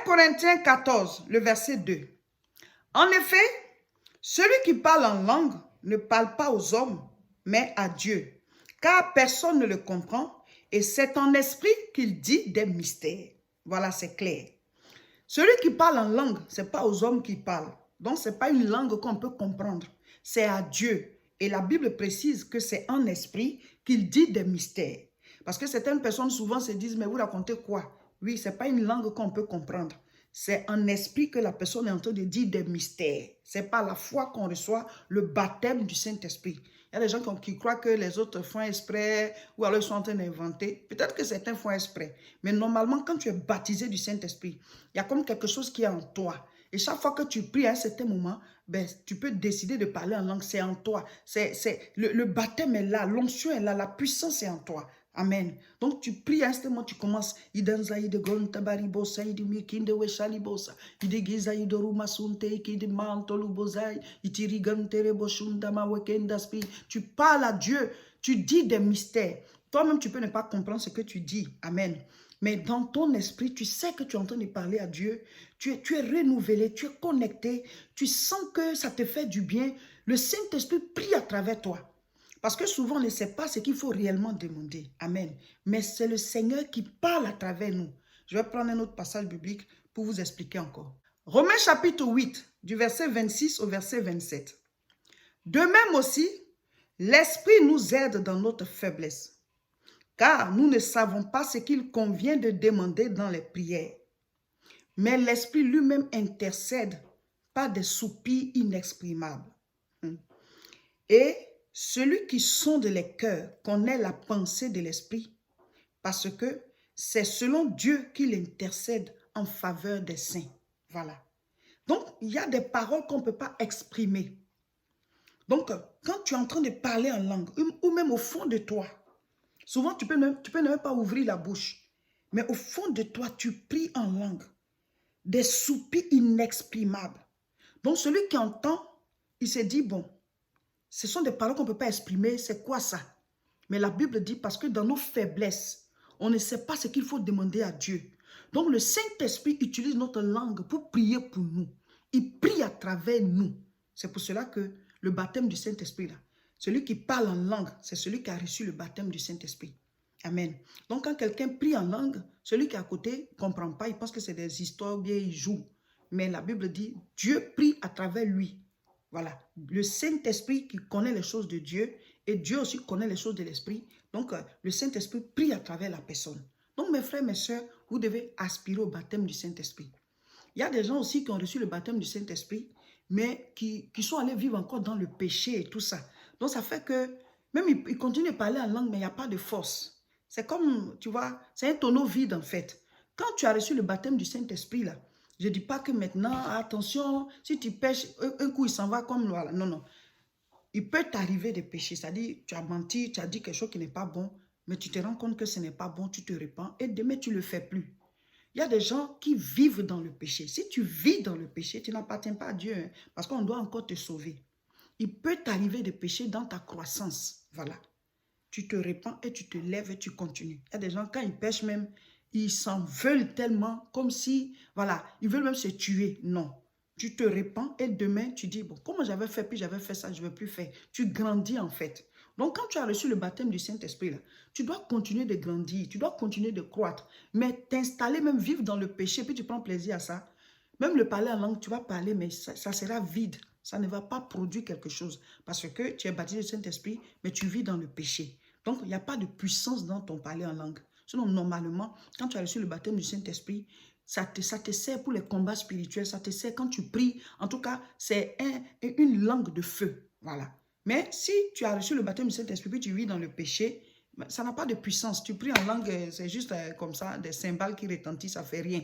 Corinthiens 14, le verset 2. En effet, celui qui parle en langue ne parle pas aux hommes, mais à Dieu, car personne ne le comprend, et c'est en esprit qu'il dit des mystères. Voilà, c'est clair. Celui qui parle en langue, ce n'est pas aux hommes qui parlent. Donc, ce n'est pas une langue qu'on peut comprendre. C'est à Dieu. Et la Bible précise que c'est en esprit qu'il dit des mystères. Parce que certaines personnes souvent se disent, mais vous racontez quoi? Oui, ce n'est pas une langue qu'on peut comprendre. C'est en esprit que la personne est en train de dire des mystères. C'est par la foi qu'on reçoit le baptême du Saint-Esprit. Il y a des gens qui croient que les autres font exprès ou alors ils sont en train d'inventer. Peut-être que certains font exprès. Mais normalement, quand tu es baptisé du Saint-Esprit, il y a comme quelque chose qui est en toi. Et chaque fois que tu pries à un certain moment, ben, tu peux décider de parler en langue. C'est en toi. Le baptême est là, l'onction est là, la puissance est en toi. Amen. Donc tu pries à un certain moment, tu commences. Tu parles à Dieu, tu dis des mystères. Toi-même, tu peux ne pas comprendre ce que tu dis. Amen. Mais dans ton esprit, tu sais que tu es en train de parler à Dieu. Tu es renouvelé, tu es connecté. Tu sens que ça te fait du bien. Le Saint-Esprit prie à travers toi. Parce que souvent, on ne sait pas ce qu'il faut réellement demander. Amen. Mais c'est le Seigneur qui parle à travers nous. Je vais prendre un autre passage biblique pour vous expliquer encore. Romains chapitre 8, du verset 26 au verset 27. De même aussi, l'Esprit nous aide dans notre faiblesse, car nous ne savons pas ce qu'il convient de demander dans les prières. Mais l'Esprit lui-même intercède par des soupirs inexprimables. Et celui qui sonde les cœurs connaît la pensée de l'Esprit, parce que c'est selon Dieu qu'il intercède en faveur des saints. Voilà. Donc, il y a des paroles qu'on ne peut pas exprimer. Donc, quand tu es en train de parler en langue, ou même au fond de toi, souvent tu peux même pas ouvrir la bouche, mais au fond de toi, tu pries en langue. Des soupirs inexprimables. Donc, celui qui entend, il se dit, bon, ce sont des paroles qu'on ne peut pas exprimer, c'est quoi ça? Mais la Bible dit, parce que dans nos faiblesses, on ne sait pas ce qu'il faut demander à Dieu. Donc, le Saint-Esprit utilise notre langue pour prier pour nous. Il prie à travers nous. C'est pour cela que le baptême du Saint-Esprit, là, celui qui parle en langue, c'est celui qui a reçu le baptême du Saint-Esprit. Amen. Donc, quand quelqu'un prie en langue, celui qui est à côté ne comprend pas, il pense que c'est des histoires ou bien il joue. Mais la Bible dit, Dieu prie à travers lui. Voilà. Le Saint-Esprit qui connaît les choses de Dieu et Dieu aussi connaît les choses de l'Esprit. Donc, le Saint-Esprit prie à travers la personne. Donc, mes frères, mes sœurs, vous devez aspirer au baptême du Saint-Esprit. Il y a des gens aussi qui ont reçu le baptême du Saint-Esprit, mais qui sont allés vivre encore dans le péché et tout ça. Donc, ça fait que, même ils continuent de parler en langue, mais il n'y a pas de force. C'est comme, tu vois, c'est un tonneau vide en fait. Quand tu as reçu le baptême du Saint-Esprit, là, je ne dis pas que maintenant, attention, si tu pêches, un coup il s'en va comme voilà. Non, non. Il peut t'arriver de pécher, c'est-à-dire tu as menti, tu as dit quelque chose qui n'est pas bon, mais tu te rends compte que ce n'est pas bon, tu te repens et demain tu ne le fais plus. Il y a des gens qui vivent dans le péché. Si tu vis dans le péché, tu n'appartiens pas à Dieu, hein, parce qu'on doit encore te sauver. Il peut t'arriver de pécher dans ta croissance, voilà. Tu te repens et tu te lèves et tu continues. Il y a des gens, quand ils pêchent même, ils s'en veulent tellement, comme si, voilà, ils veulent même se tuer. Non. Tu te repens et demain, tu dis, bon, comment j'avais fait, puis j'avais fait ça, je ne veux plus faire. Tu grandis en fait. Donc, quand tu as reçu le baptême du Saint-Esprit, là, tu dois continuer de grandir, tu dois continuer de croître, mais t'installer, même vivre dans le péché, puis tu prends plaisir à ça. Même le parler en langue, tu vas parler, mais ça sera vide. Ça ne va pas produire quelque chose parce que tu es baptisé du Saint-Esprit, mais tu vis dans le péché. Donc, il n'y a pas de puissance dans ton parler en langue. Sinon, normalement, quand tu as reçu le baptême du Saint-Esprit, ça te sert pour les combats spirituels, ça te sert quand tu pries. En tout cas, c'est une langue de feu. Voilà. Mais si tu as reçu le baptême du Saint-Esprit, puis tu vis dans le péché, ça n'a pas de puissance. Tu pries en langue, c'est juste comme ça, des cymbales qui retentissent, ça ne fait rien.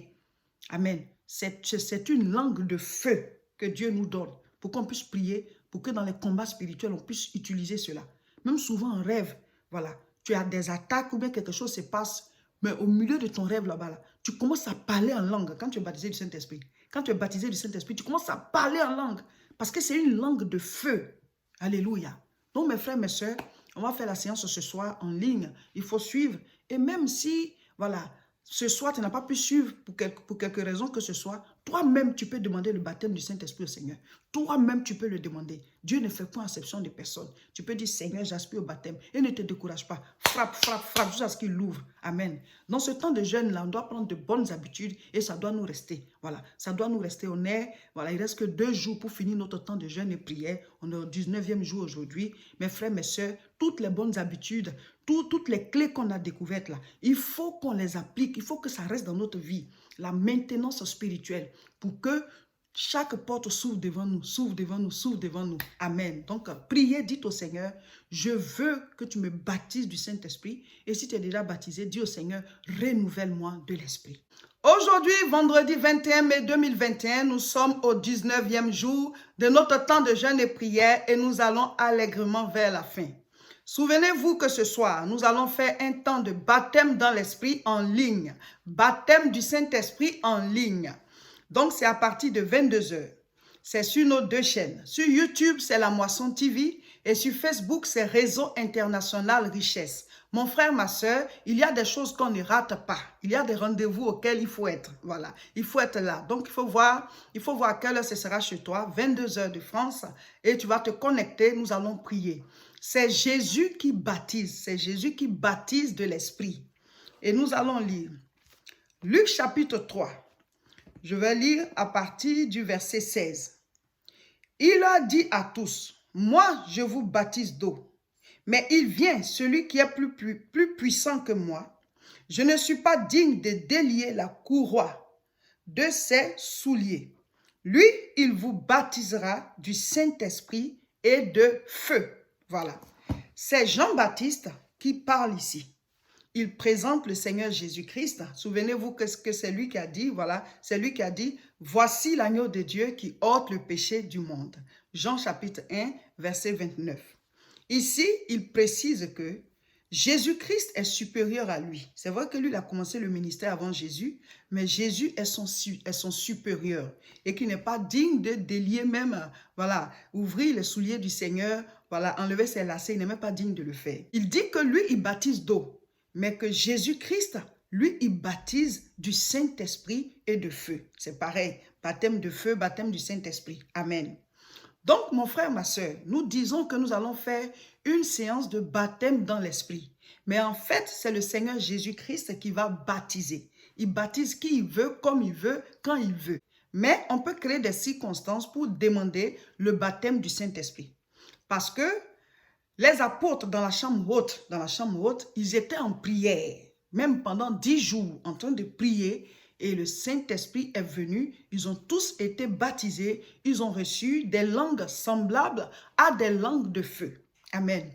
Amen. C'est une langue de feu que Dieu nous donne pour qu'on puisse prier, pour que dans les combats spirituels, on puisse utiliser cela. Même souvent en rêve, voilà, tu as des attaques ou bien quelque chose se passe, mais au milieu de ton rêve là-bas, là, tu commences à parler en langue quand tu es baptisé du Saint-Esprit. Quand tu es baptisé du Saint-Esprit, tu commences à parler en langue parce que c'est une langue de feu. Alléluia. Donc mes frères, mes soeurs, on va faire la séance ce soir en ligne. Il faut suivre. Et même si, voilà, ce soir, tu n'as pas pu suivre pour quelque raison que ce soit, toi-même, tu peux demander le baptême du Saint-Esprit au Seigneur. Toi-même, tu peux le demander. Dieu ne fait point exception de personne. Tu peux dire, Seigneur, j'aspire au baptême. Et ne te décourage pas. Frappe, frappe, frappe, jusqu'à ce qu'il l'ouvre. Amen. Dans ce temps de jeûne-là, on doit prendre de bonnes habitudes et ça doit nous rester. Voilà, ça doit nous rester. Voilà, il reste que 2 jours pour finir notre temps de jeûne et prière. On est au 19e jour aujourd'hui. Mes frères, mes soeurs, toutes les bonnes habitudes, toutes les clés qu'on a découvertes là, il faut qu'on les applique. Il faut que ça reste dans notre vie. La maintenance spirituelle pour que chaque porte s'ouvre devant nous, s'ouvre devant nous, s'ouvre devant nous. Amen. Donc, priez, dites au Seigneur, je veux que tu me baptises du Saint-Esprit. Et si tu es déjà baptisé, dis au Seigneur, renouvelle-moi de l'Esprit. Aujourd'hui, vendredi 21 mai 2021, nous sommes au 19e jour de notre temps de jeûne et prière et nous allons allègrement vers la fin. Souvenez-vous que ce soir, nous allons faire un temps de baptême dans l'Esprit en ligne. Baptême du Saint-Esprit en ligne. Donc, c'est à partir de 22 h. C'est sur nos 2 chaînes. Sur YouTube, c'est La Moisson TV et sur Facebook, c'est Réseau International Richesse. Mon frère, ma soeur, il y a des choses qu'on ne rate pas. Il y a des rendez-vous auxquels il faut être. Voilà, il faut être là. Donc, il faut voir à quelle heure ce sera chez toi. 22 h de France et tu vas te connecter. Nous allons prier. C'est Jésus qui baptise. C'est Jésus qui baptise de l'Esprit. Et nous allons lire Luc chapitre 3. Je vais lire à partir du verset 16. Il a dit à tous, moi je vous baptise d'eau, mais il vient celui qui est plus puissant que moi. Je ne suis pas digne de délier la courroie de ses souliers. Lui, il vous baptisera du Saint-Esprit et de feu. Voilà. C'est Jean-Baptiste qui parle ici. Il présente le Seigneur Jésus-Christ. Souvenez-vous que c'est lui qui a dit, voilà, c'est lui qui a dit, voici l'agneau de Dieu qui ôte le péché du monde. Jean chapitre 1, verset 29. Ici, il précise que Jésus-Christ est supérieur à lui. C'est vrai que lui, il a commencé le ministère avant Jésus, mais Jésus est son supérieur et qui n'est pas digne de délier même, voilà, ouvrir les souliers du Seigneur, voilà, enlever ses lacets, il n'est même pas digne de le faire. Il dit que lui, il baptise d'eau, mais que Jésus-Christ, lui, il baptise du Saint-Esprit et de feu. C'est pareil, baptême de feu, baptême du Saint-Esprit. Amen. Donc, mon frère, ma soeur, nous disons que nous allons faire une séance de baptême dans l'Esprit. Mais en fait, c'est le Seigneur Jésus-Christ qui va baptiser. Il baptise qui il veut, comme il veut, quand il veut. Mais on peut créer des circonstances pour demander le baptême du Saint-Esprit. Parce que les apôtres dans la chambre haute, ils étaient en prière, même pendant 10 jours, en train de prier. Et le Saint-Esprit est venu, ils ont tous été baptisés, ils ont reçu des langues semblables à des langues de feu. Amen.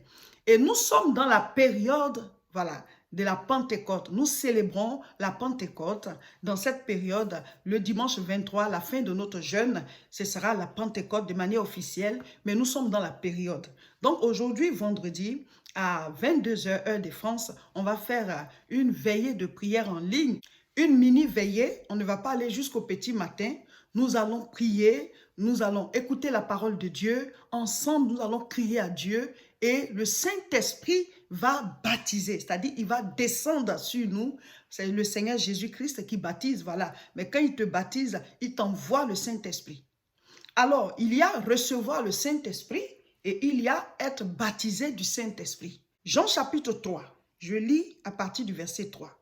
Et nous sommes dans la période, voilà, de la Pentecôte. Nous célébrons la Pentecôte. Dans cette période, le dimanche 23, la fin de notre jeûne, ce sera la Pentecôte de manière officielle, mais nous sommes dans la période. Donc aujourd'hui, vendredi, à 22 h heure de France, on va faire une veillée de prière en ligne. Une mini-veillée, on ne va pas aller jusqu'au petit matin. Nous allons prier, nous allons écouter la parole de Dieu. Ensemble, nous allons crier à Dieu et le Saint-Esprit va baptiser. C'est-à-dire, il va descendre sur nous. C'est le Seigneur Jésus-Christ qui baptise, voilà. Mais quand il te baptise, il t'envoie le Saint-Esprit. Alors, il y a recevoir le Saint-Esprit et il y a être baptisé du Saint-Esprit. Jean chapitre 3, je lis à partir du verset 3.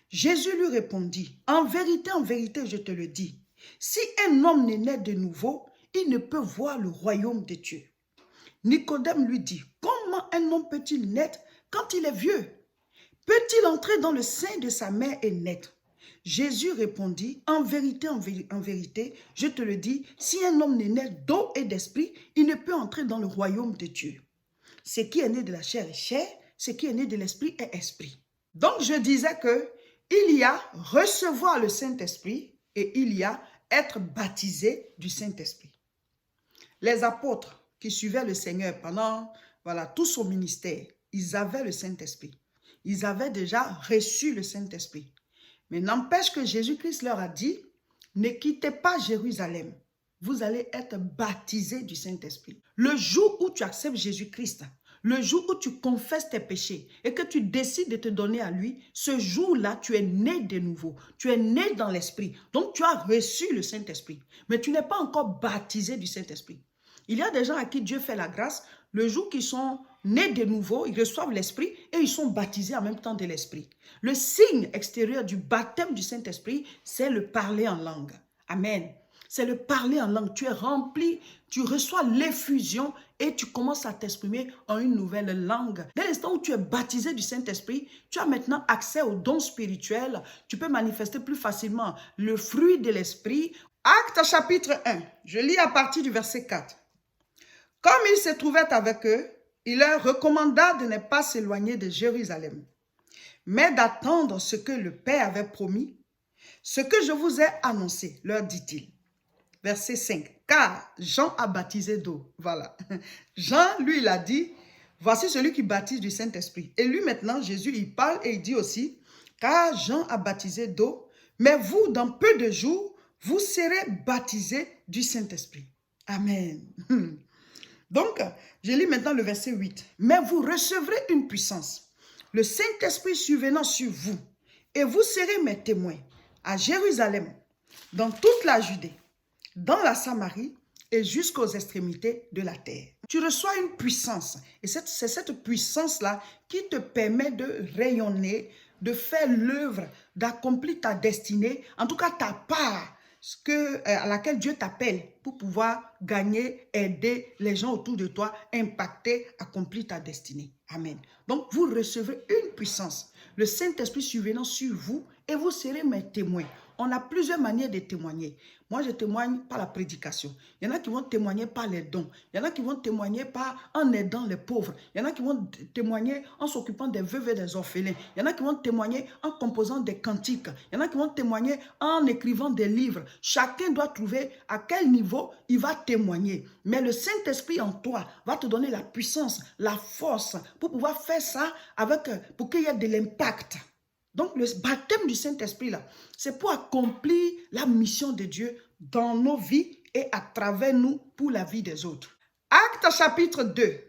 Jésus lui répondit, en vérité, je te le dis, si un homme n'est né de nouveau, il ne peut voir le royaume de Dieu. Nicodème lui dit, comment un homme peut-il naître quand il est vieux? Peut-il entrer dans le sein de sa mère et naître? Jésus répondit, en vérité, je te le dis, si un homme n'est né d'eau et d'esprit, il ne peut entrer dans le royaume de Dieu. Ce qui est né de la chair est chair, ce qui est né de l'esprit est esprit. Donc je disais que il y a recevoir le Saint-Esprit et il y a être baptisé du Saint-Esprit. Les apôtres qui suivaient le Seigneur pendant tout son ministère, ils avaient le Saint-Esprit. Ils avaient déjà reçu le Saint-Esprit. Mais n'empêche que Jésus-Christ leur a dit, ne quittez pas Jérusalem. Vous allez être baptisés du Saint-Esprit. Le jour où tu acceptes Jésus-Christ, le jour où tu confesses tes péchés et que tu décides de te donner à lui, ce jour-là, tu es né de nouveau. Tu es né dans l'Esprit. Donc, tu as reçu le Saint-Esprit. Mais tu n'es pas encore baptisé du Saint-Esprit. Il y a des gens à qui Dieu fait la grâce. Le jour qu'ils sont nés de nouveau, ils reçoivent l'Esprit et ils sont baptisés en même temps de l'Esprit. Le signe extérieur du baptême du Saint-Esprit, c'est le parler en langue. Amen. C'est le parler en langue. Tu es rempli, tu reçois l'effusion et tu commences à t'exprimer en une nouvelle langue. Dès l'instant où tu es baptisé du Saint-Esprit, tu as maintenant accès aux dons spirituels. Tu peux manifester plus facilement le fruit de l'Esprit. Actes chapitre 1, je lis à partir du verset 4. Comme il se trouvait avec eux, il leur recommanda de ne pas s'éloigner de Jérusalem, mais d'attendre ce que le Père avait promis, ce que je vous ai annoncé, leur dit-il. Verset 5. Car Jean a baptisé d'eau. Voilà. Jean, lui, il a dit, voici celui qui baptise du Saint-Esprit. Et lui, maintenant, Jésus, il parle et il dit aussi, car Jean a baptisé d'eau, mais vous, dans peu de jours, vous serez baptisés du Saint-Esprit. Amen. Donc, je lis maintenant le verset 8. Mais vous recevrez une puissance, le Saint-Esprit survenant sur vous, et vous serez mes témoins à Jérusalem, dans toute la Judée, dans la Samarie et jusqu'aux extrémités de la terre. Tu reçois une puissance et c'est cette puissance-là qui te permet de rayonner, de faire l'œuvre, d'accomplir ta destinée, en tout cas ta part à laquelle Dieu t'appelle pour pouvoir gagner, aider les gens autour de toi, impacter, accomplir ta destinée. Amen. Donc, vous recevrez une puissance, le Saint-Esprit survenant sur vous et vous serez mes témoins. On a plusieurs manières de témoigner. Moi, je témoigne par la prédication. Il y en a qui vont témoigner par les dons. Il y en a qui vont témoigner en aidant les pauvres. Il y en a qui vont témoigner en s'occupant des veuves et des orphelins. Il y en a qui vont témoigner en composant des cantiques. Il y en a qui vont témoigner en écrivant des livres. Chacun doit trouver à quel niveau il va témoigner. Mais le Saint-Esprit en toi va te donner la puissance, la force pour pouvoir faire ça pour qu'il y ait de l'impact. Donc, le baptême du Saint-Esprit, là, c'est pour accomplir la mission de Dieu dans nos vies et à travers nous pour la vie des autres. Actes chapitre 2,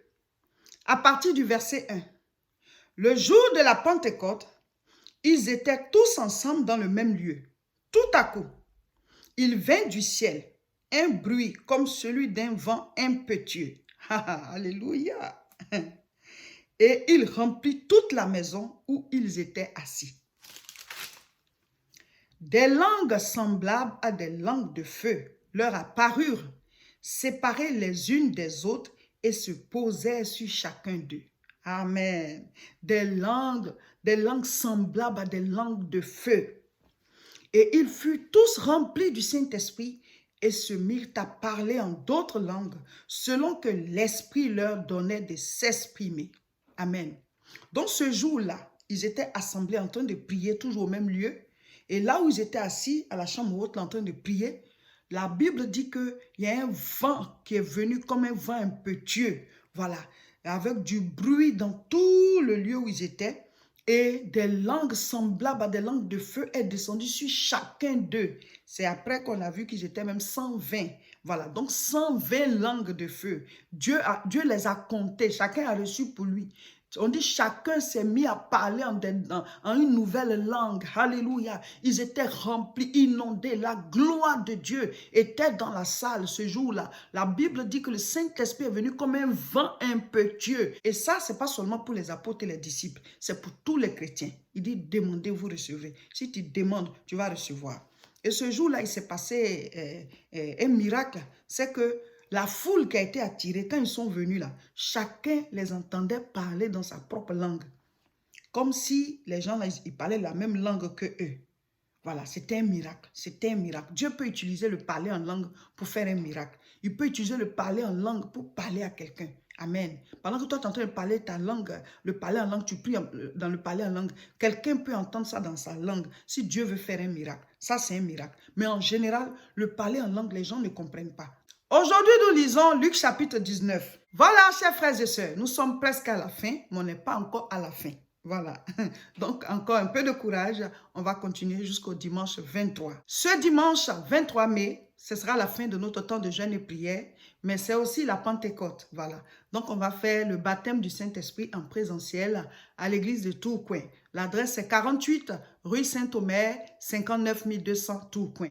à partir du verset 1. Le jour de la Pentecôte, ils étaient tous ensemble dans le même lieu. Tout à coup, il vint du ciel un bruit comme celui d'un vent impétueux. Alléluia! Et il remplit toute la maison où ils étaient assis. Des langues semblables à des langues de feu leur apparurent, séparées les unes des autres et se posèrent sur chacun d'eux. Amen. Des langues semblables à des langues de feu. Et ils furent tous remplis du Saint-Esprit et se mirent à parler en d'autres langues, selon que l'Esprit leur donnait de s'exprimer. Amen. Donc ce jour-là, ils étaient assemblés en train de prier, toujours au même lieu. Et là où ils étaient assis à la chambre haute en train de prier, la Bible dit qu'il y a un vent qui est venu comme un vent impétueux. Voilà, avec du bruit dans tout le lieu où ils étaient. Et des langues semblables à des langues de feu est descendu sur chacun d'eux. C'est après qu'on a vu qu'ils étaient même 120. Voilà, donc 120 langues de feu. Dieu les a comptées, chacun a reçu pour lui. On dit chacun s'est mis à parler en une nouvelle langue. Alléluia. Ils étaient remplis, inondés. La gloire de Dieu était dans la salle ce jour-là. La Bible dit que le Saint-Esprit est venu comme un vent impétueux. Et ça, ce n'est pas seulement pour les apôtres et les disciples. C'est pour tous les chrétiens. Il dit, demandez, vous recevrez. Si tu demandes, tu vas recevoir. Et ce jour-là, il s'est passé un miracle. C'est que la foule qui a été attirée, quand ils sont venus là, chacun les entendait parler dans sa propre langue. Comme si les gens là, ils parlaient la même langue que eux. Voilà, c'était un miracle. C'était un miracle. Dieu peut utiliser le parler en langue pour faire un miracle. Il peut utiliser le parler en langue pour parler à quelqu'un. Amen. Pendant que toi, tu es en train de parler ta langue, le parler en langue, tu pries dans le parler en langue, quelqu'un peut entendre ça dans sa langue si Dieu veut faire un miracle. Ça, c'est un miracle. Mais en général, le parler en langue, les gens ne comprennent pas. Aujourd'hui, nous lisons Luc chapitre 19. Voilà, chers frères et sœurs, nous sommes presque à la fin, mais on n'est pas encore à la fin. Voilà. Donc, encore un peu de courage. On va continuer jusqu'au dimanche 23. Ce dimanche 23 mai, ce sera la fin de notre temps de jeûne et prière, mais c'est aussi la Pentecôte. Voilà. Donc, on va faire le baptême du Saint-Esprit en présentiel à l'église de Tourcoing. L'adresse est 48 rue Saint-Omer, 59 200 Tourcoing.